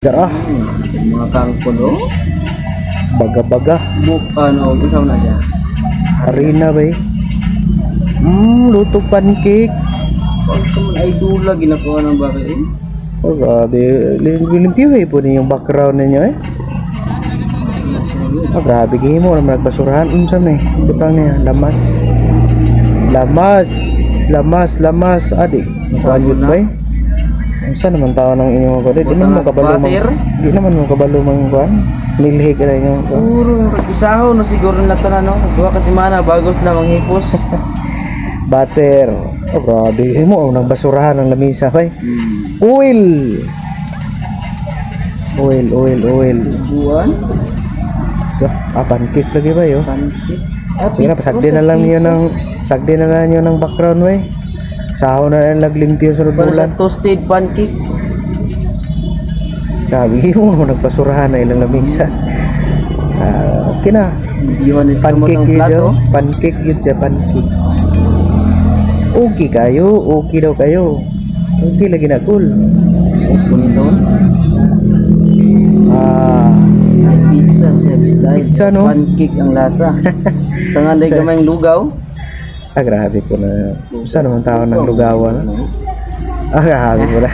Jarah, Mga kangkulo. baga-baga, Isaw na siya. harina ba eh. Lutog pancake. Pag naman ay dula, ginakuha ng bakit eh. Oh, grabe. Limpyo eh po yung background ninyo eh. Oh, grabe kayo mo. Nagbasurahan. Unsan eh. Butang niya. Lamas. Lamas. Adi. Masayot ba eh. Unsan naman tao ng inyong kuwan? Di naman mo kabalo Butter? Di naman mo kabalo mang kuwan. Milhig na inyong kuwan. Puro isahaw no siguro na tanan no. Duha ka semana bago sila manghipos. Butter. Oh, grabe. Mo nagbasurahan ng lamisa ba eh. Oil. Buwan, So, pancake lagi ba yo? pancake. Sige na, pasagdi na lang niyo ng background way. Sahaw na lang naglimpyo sa Para sa bulan. toasted pancake. Grabe mo nagpasurahan na ilang lamisa. Okay na. Biyuhan ni sa Pancake motong yun plato. siya. Pancake yun siya, pancake. Okay kayo. Okay daw kayo. Okay lagi na cool. Punito. Ah, Pizza siya style. Pizza, no? Pancake ang lasa. Tangan day gamay lugaw. grabe ko na. Saan naman tao ng lugawan? Grabe ko na.